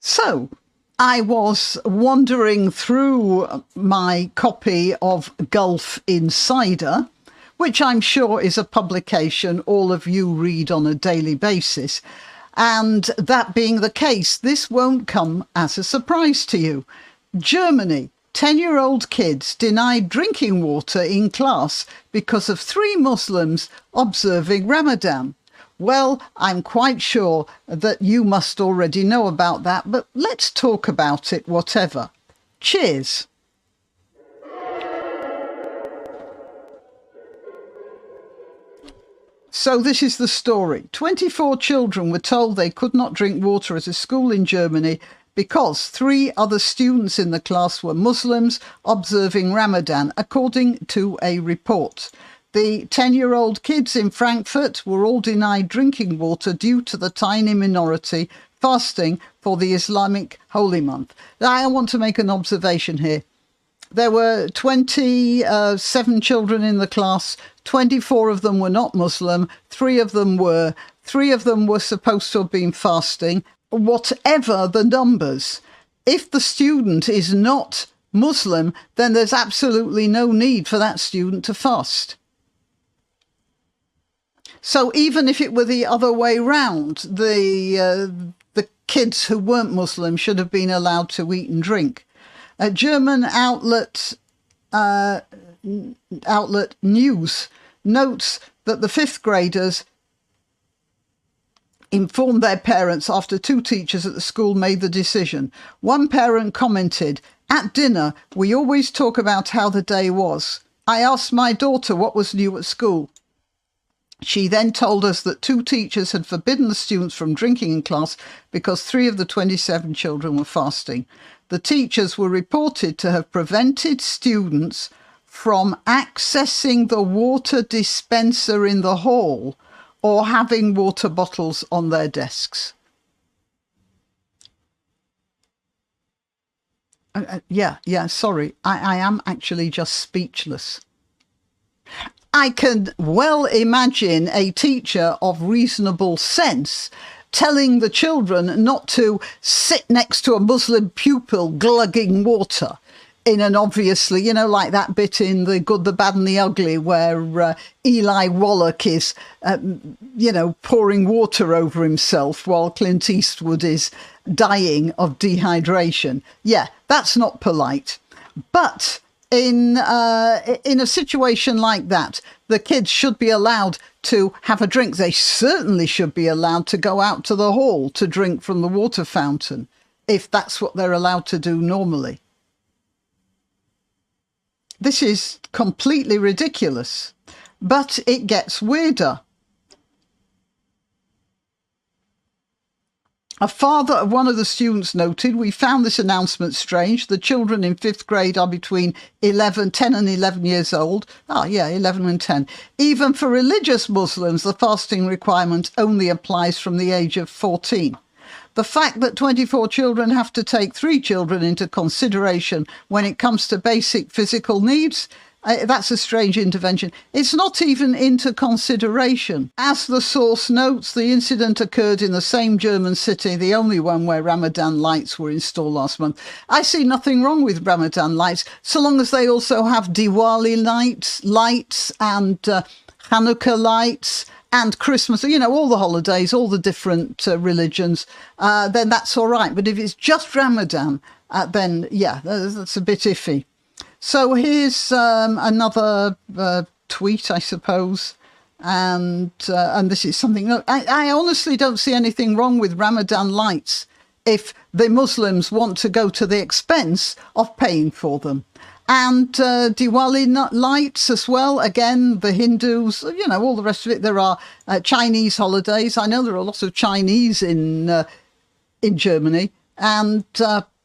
So I was wandering through my copy of Gulf Insider, which I'm sure is a publication all of you read on a daily basis. And that being the case, this won't come as a surprise to you. Germany, 10-year-old kids denied drinking water in class because of 3 Muslims observing Ramadan. Well, I'm quite sure that you must already know about that, but let's talk about it whatever. Cheers. So this is the story. 24 children were told they could not drink water at a school in Germany because 3 other students in the class were Muslims observing Ramadan, according to a report. The 10-year-old kids in Frankfurt were all denied drinking water due to the tiny minority fasting for the Islamic holy month. Now, I want to make an observation here. There were 27 children in the class. 24 of them were not Muslim. 3 of them were. 3 of them were supposed to have been fasting. Whatever the numbers, if the student is not Muslim, then there's absolutely no need for that student to fast. So even if it were the other way round, the kids who weren't Muslim should have been allowed to eat and drink. A German outlet News notes that the 5th graders informed their parents after 2 teachers at the school made the decision. One parent commented, "At dinner, we always talk about how the day was. I asked my daughter what was new at school. She then told us that 2 teachers had forbidden the students from drinking in class because 3 of the 27 children were fasting. The teachers were reported to have prevented students from accessing the water dispenser in the hall or having water bottles on their desks." Sorry, I am actually just speechless. I can well imagine a teacher of reasonable sense telling the children not to sit next to a Muslim pupil glugging water in an obviously, like that bit in The Good, the Bad and the Ugly where Eli Wallach is, pouring water over himself while Clint Eastwood is dying of dehydration. Yeah, that's not polite. But in a situation like that, the kids should be allowed to have a drink. They certainly should be allowed to go out to the hall to drink from the water fountain, if that's what they're allowed to do normally. This is completely ridiculous, but it gets weirder. A father of one of the students noted, "We found this announcement strange. The children in 5th grade are between 10 and 11 years old. 11 and 10. Even for religious Muslims, the fasting requirement only applies from the age of 14. The fact that 24 children have to take 3 children into consideration when it comes to basic physical needs, that's a strange intervention. It's not even into consideration." As the source notes, the incident occurred in the same German city, the only one where Ramadan lights were installed last month. I see nothing wrong with Ramadan lights, so long as they also have Diwali lights and Hanukkah lights and Christmas, all the holidays, all the different religions, then that's all right. But if it's just Ramadan, then that's a bit iffy. So here's another tweet, I suppose, and this is something. I honestly don't see anything wrong with Ramadan lights if the Muslims want to go to the expense of paying for them. And Diwali lights as well. Again, the Hindus, all the rest of it. There are Chinese holidays. I know there are lots of Chinese in Germany, and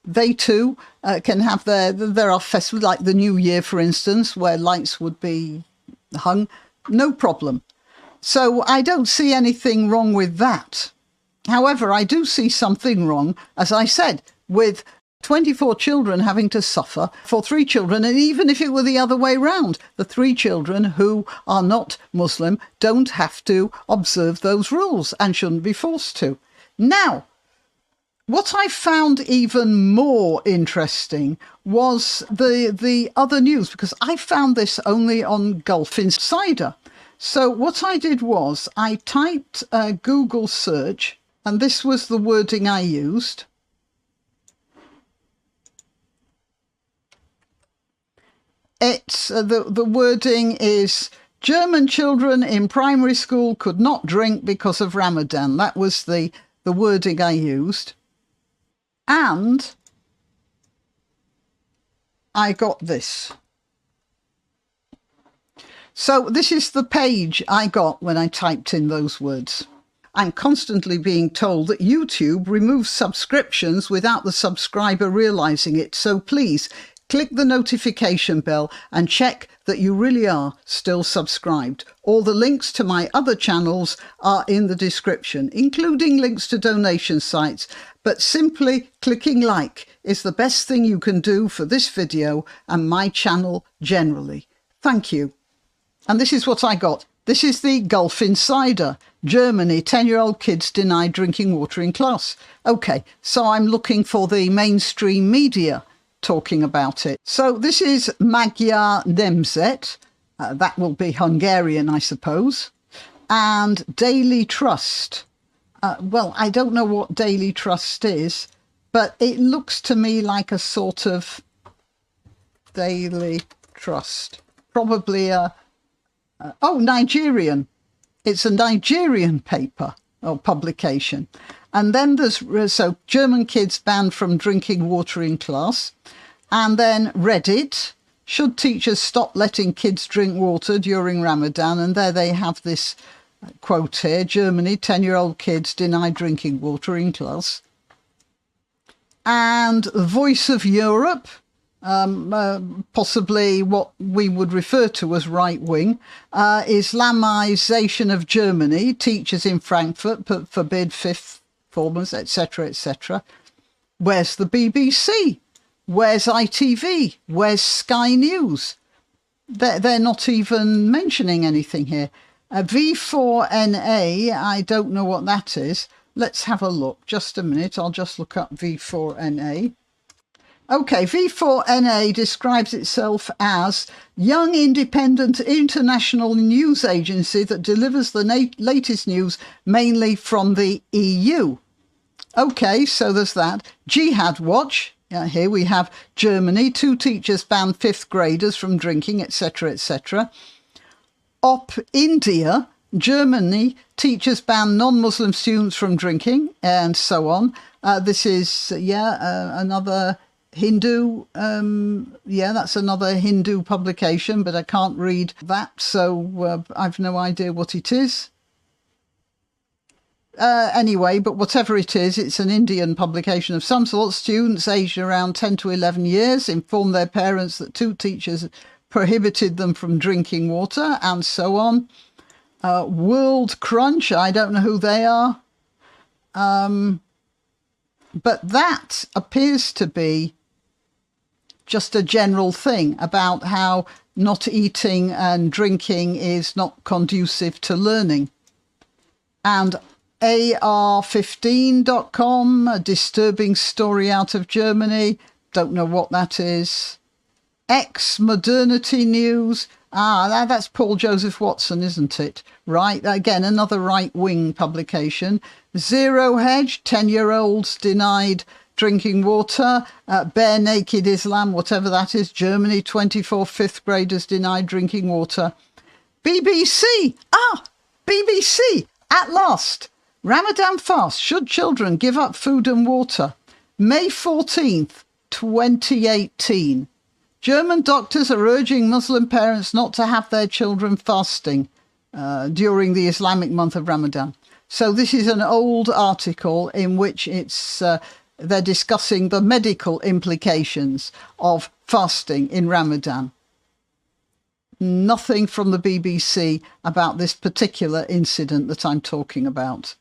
they too can have there are festivals like the New Year, for instance, where lights would be hung. No problem. So I don't see anything wrong with that. However, I do see something wrong, as I said, with 24 children having to suffer for 3 children. And even if it were the other way round, the 3 children who are not Muslim don't have to observe those rules and shouldn't be forced to. Now, What I found even more interesting was the other news, because I found this only on Gulf Insider. So what I did was I typed a Google search, and this was the wording I used. It's the wording is German children in primary school could not drink because of Ramadan. That was the wording I used. And I got this. So this is the page I got when I typed in those words. I'm constantly being told that YouTube removes subscriptions without the subscriber realizing it. So please click the notification bell and check that you really are still subscribed. All the links to my other channels are in the description, including links to donation sites. But simply clicking like is the best thing you can do for this video and my channel generally. Thank you. And this is what I got. This is the Gulf Insider. Germany, 10-year-old kids denied drinking water in class. Okay, so I'm looking for the mainstream media talking about it. So this is Magyar Nemzet. That will be Hungarian, I suppose. And Daily Trust. Well, I don't know what Daily Trust is, but it looks to me like a sort of Daily Trust. Probably Nigerian. It's a Nigerian paper or publication. And then there's, so German kids banned from drinking water in class. And then Reddit, should teachers stop letting kids drink water during Ramadan? And there they have this quote here, Germany, 10-year-old kids deny drinking water in class. And Voice of Europe, possibly what we would refer to as right-wing, Islamization of Germany, teachers in Frankfurt forbid fifth formers, etc., etc. Where's the BBC? Where's ITV? Where's Sky News? They're not even mentioning anything here. V4NA, I don't know what that is. Let's have a look. Just a minute. I'll just look up V4NA. Okay, V4NA describes itself as young independent international news agency that delivers the latest news mainly from the EU. Okay, so there's that. Jihad Watch. Here we have Germany. 2 teachers ban 5th graders from drinking, etc., etc. Op India. Germany. Teachers ban non-Muslim students from drinking, and so on. This is, another Hindu. That's another Hindu publication, but I can't read that, so I've no idea what it is. Anyway, but whatever it is, it's an Indian publication of some sort. Students aged around 10 to 11 years informed their parents that 2 teachers prohibited them from drinking water, and so on. World Crunch, I don't know who they are. But that appears to be just a general thing about how not eating and drinking is not conducive to learning. And AR15.com, a disturbing story out of Germany. Don't know what that is. Modernity News. That's Paul Joseph Watson, isn't it? Right. Again, another right-wing publication. Zero Hedge, 10-year-olds denied drinking water. Bare Naked Islam, whatever that is. Germany, 24 5th graders denied drinking water. BBC. BBC. At last. Ramadan fast. Should children give up food and water? May 14th, 2018. German doctors are urging Muslim parents not to have their children fasting during the Islamic month of Ramadan. So this is an old article in which they're discussing the medical implications of fasting in Ramadan. Nothing from the BBC about this particular incident that I'm talking about.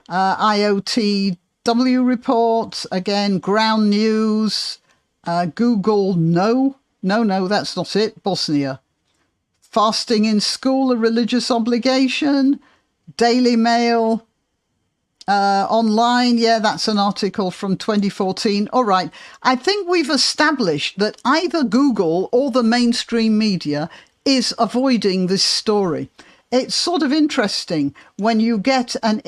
IOTW report, again, Ground News, Google, no, that's not it, Bosnia. Fasting in school, a religious obligation, Daily Mail, Online, yeah, that's an article from 2014. All right. I think we've established that either Google or the mainstream media is avoiding this story. It's sort of interesting when you get a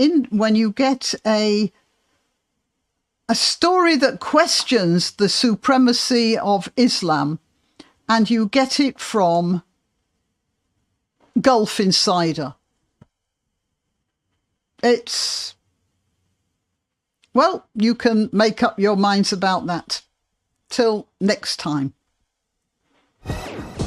story that questions the supremacy of Islam, and you get it from Gulf Insider. It's, well, you can make up your minds about that. Till next time.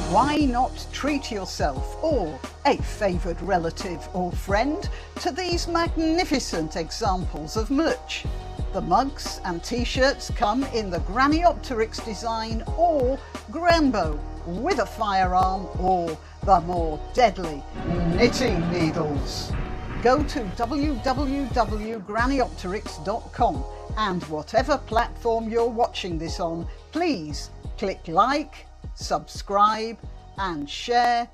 Why not treat yourself or a favoured relative or friend to these magnificent examples of merch? The mugs and t-shirts come in the Graniopteryx design or Grambo with a firearm or the more deadly knitting needles. Go to www.graniopteryx.com and whatever platform you're watching this on, please click like, subscribe and share.